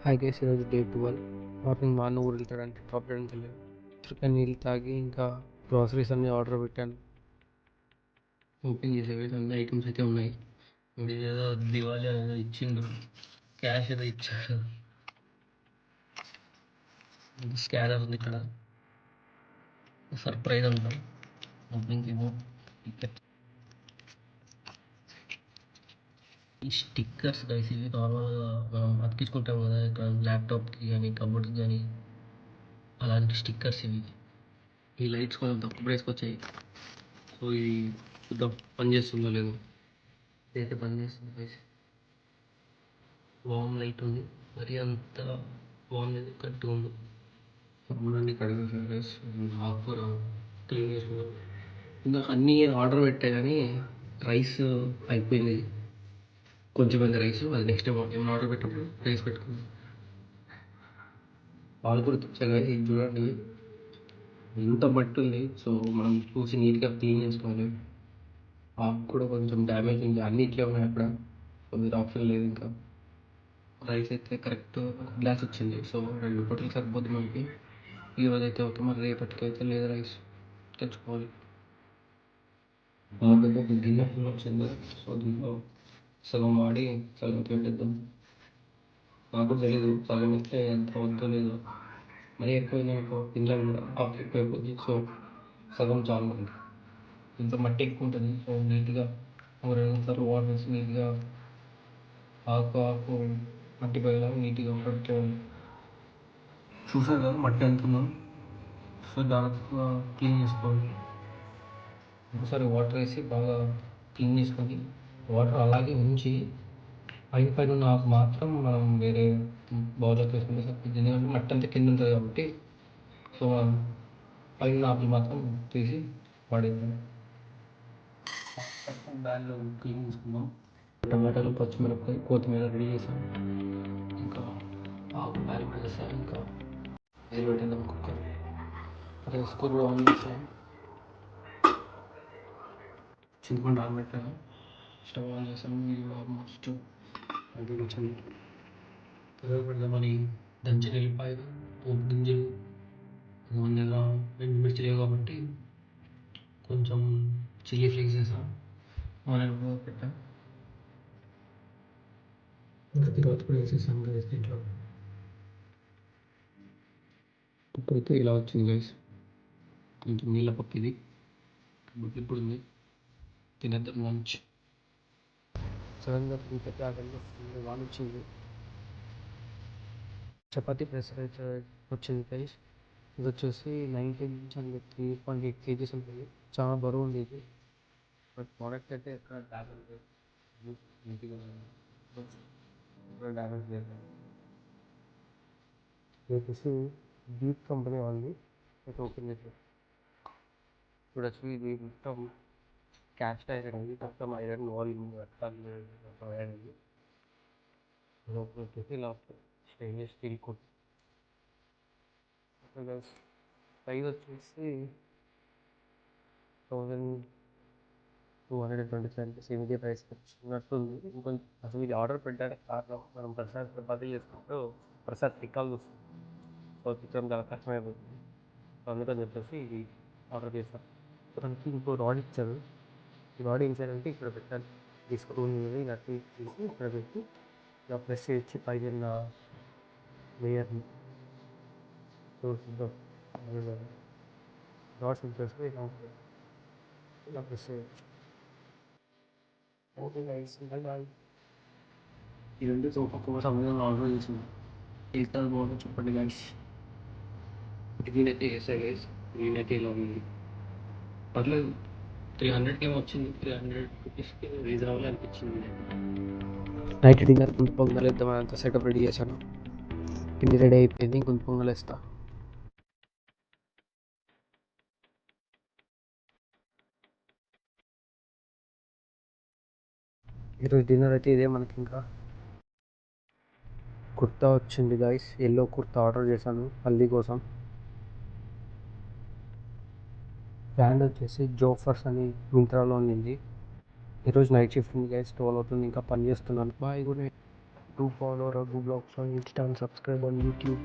Hi guys, ఈరోజు day 12. Morning మా అన్న ఊరు వెళ్తాడంటే డ్రాప్ చేయడానికి వెళ్ళాను. చురుకా నీళ్ళు తాగి ఇంకా గ్రాసరీస్ అన్నీ ఆర్డర్ పెట్టాను. ఓపెన్ చేసేవి అన్ని ఐటమ్స్ అయితే ఉన్నాయి. ఏదో దివాళీ ఏదో ఇచ్చిండు, క్యాష్ ఏదో ఇచ్చాడు. స్కానర్ ఉంది ఇక్కడ, సర్ప్రైజ్ అంటాం. ఓపెనింగ్ ఏమో టికెట్. ఈ స్టిక్కర్స్ గైస్, ఇవి నార్మల్గా మనం అతికించుకుంటాం కదా ఇక్కడ ల్యాప్టాప్కి కానీ కబోర్డ్కి కానీ, అలాంటి స్టిక్కర్స్ ఇవి. ఈ లైట్స్ కొంచెం తక్కువ ప్రైస్కి వచ్చాయి. సో ఇది చూద్దాం పని చేస్తుందో లేదో. ఇదైతే పని చేస్తుంది గైస్. వామ్ లైట్ ఉంది, మరి అంత వామ్ లేదు, కరెక్ట్గా ఉంది. అన్నీ కడిగేసాను గైస్, ఆకుకూర క్లీన్ చేసుకున్నాం. ఇంకా అన్నీ ఆర్డర్ పెట్టాయి కానీ రైస్ అయిపోయింది. కొంచెం రైస్, అది నెక్స్ట్ టైం ఏమైనా ఆర్డర్ పెట్టినప్పుడు రైస్ పెట్టుకున్నాం. పాలు కూడా తెచ్చాను గైస్, ఇది చూడండి ఎంత మట్టి ఉంది. సో మనం చూసి నీట్గా క్లీన్ చేసుకోవాలి. ఆకు కూడా కొంచెం డ్యామేజ్ ఉంది, అన్ని ఇట్లే ఉన్నాయి అక్కడ. సో మీరు ఆప్షన్ లేదు. ఇంకా రైస్ అయితే కరెక్ట్ గ్లాస్ వచ్చింది. సో 2 పూటలు సరిపోద్ది మనకి. ఈరోజు అయితే ఓకే, మరి రేపటికి అయితే లేదు, రైస్ తెచ్చుకోవాలి. ఒక గిన్నె ఫుల్ వచ్చింది. సో దీంట్లో సగం వాడి సగం పెట్టేద్దాం. నాకు తెలీదు సగం ఇస్తే ఎంత అవుతుందో లేదో. మరీ ఎక్కువ తినలేము కూడా, ఆకు ఎక్కువ అయిపోద్ది. సో సగం చాలు మనకి. ఇంత మట్టి ఎక్కువ ఉంటుంది. సో నీట్గా ఒక 2 సార్లు వాటర్ వేసి నీట్గా ఆకు మట్టి పోయేలాగా నీట్గా పెట్టుకోవాలి. చూసారు కదా మట్టి అంటున్నాం. సో దాంట్లో క్లీన్ చేసుకోవాలి. ఒకసారి వాటర్ వేసి బాగా క్లీన్ చేసుకొని వాటర్ అలాగే ఉంచి పైన ఉన్న ఆకు మాత్రం మనం వేరే బౌల్లోకి వేసుకుంటే సరిపోతుంది. ఎందుకంటే మట్టి అంతా కింద ఉంటుంది కాబట్టి. సో మనం పైన ఆకులు మాత్రం తీసి పడేద్దాం. బ్యాన్లో క్లీన్ చేసుకుందాం. టమాటాలు, పచ్చిమిరపకాయ, కొత్తిమీర రెడీ చేసాం. ఇంకా ఆకు బ్యాన్ పెట్టేస్తాం. ఇంకా ఇది పెట్టేద్దాం కుక్కర్. రైస్ కుక్కర్ ఆన్ చేసాం. చింతపండు ఆనబెట్టాను, స్టవ్ ఆన్ చేసాము. ఇది ఆల్మోస్ట్ అయిపోయింది. పిల్లలు పెడదామని దంచిన ఎల్లిపాయలు, పోపు గింజలు, మన దగ్గర ఎండుమిర్చి లేవు కాబట్టి కొంచెం చిల్లీ ఫ్లేక్స్ వేసాను. ఆనియన్ పెట్టాను. ఇంకా తర్వాత కూడా వేసేసాను గైస్ దీంట్లో. ఇప్పుడైతే ఇలా వచ్చింది గైస్, కొంచెం నీళ్ళ పప్పు ఇది. ఇప్పుడు ఉంది, తినేద్దాం లంచ్. సడన్గా తింటే ఆగండి, వాన్ వచ్చింది. చపాతీ ప్రెషర్ అయితే వచ్చింది గైస్. ఇది వచ్చేసి 9 kgs అండ్ 3.8 kgs ఉంటుంది. చాలా బరువు ఉంది ఇది. బట్ ప్రోడక్ట్ అయితే ఎక్కడ డ్యామేజ్ లేదు, నీట్గా డ్యామేజ్ లేదు. ఇది వచ్చేసి డీప్ కంపెనీ వాళ్ళది. అయితే ఓపెన్ చేసి చూడొచ్చు. ఇది మొత్తం క్యాస్ట్ ఐరన్ ఉంది, మొత్తం ఐరన్ వాల్యూమ్ ఐరన్. లోపల వచ్చేసి ఇలా స్టెయిన్లెస్ స్టీల్ కోట్. ప్రైస్ వచ్చేసి 1227 ఇదే ప్రైస్ ఉన్నట్టుంది. ఇంకొంచెం అసలు ఇది ఆర్డర్ పెట్టడానికి కారణం, మనం ప్రసాద్ చపాతీ చేసుకుంటూ ప్రసాద్ తిక్కాల్సి వస్తుంది. సో తిక్కడం చాలా కష్టమైపోతుంది. సో అందుకని చెప్పేసి ఇది ఆర్డర్ చేస్తాను. దానికి ఇంకో రాడ్ ఇచ్చారు. ఈ రాడ్ ఏం చేయాలంటే ఇక్కడ పెట్టాలి. ఈ స్క్రూని ఇలా తీసి ఇక్కడ పెట్టి ఇలా ప్రెస్ చేసి పైన లేయర్ని చూద్దాం. రాడ్స్ ప్రెస్ ఇలా ఉంటుంది, ఇలా ప్రెస్ చేయొచ్చు. ఓకే గైస్, ఈ 2 సోఫా కవర్స్ అమెజాన్లో ఆర్డర్ చేసింది. ఎంత బాగుందో చెప్పండి గైస్. గ్రీన్ అయితే వేసాయి గైస్, గ్రీన్ అయితే ఇలా ఉంది. పర్లేదు, 300కి ఏమో వచ్చింది. 300 రూపీస్కి రీజనబుల్ అనిపించింది. నైట్ డిన్నర్ గుంత పొంగల్ వేద్దామని అంత సెటప్ రెడీ చేశాను. పిండి రెడీ అయిపోయింది, గుంత పొంగల్ వేస్తా. ఈరోజు డిన్నర్ అయితే ఇదే మనకి. ఇంకా కుర్తా వచ్చింది గైస్, ఎల్లో కుర్తా ఆర్డర్ చేశాను హల్దీ కోసం. బ్రాండ్ వచ్చేసి జోఫర్స్ అని మింత్రాలో ఉండింది. ఈరోజు నైట్ షిఫ్ట్ ఉంది గైస్, 12 అవుతుంది. ఇంకా పని చేస్తున్నాను. Bye, good night. Do follow Raghu Vlogs on Insta and subscribe on YouTube.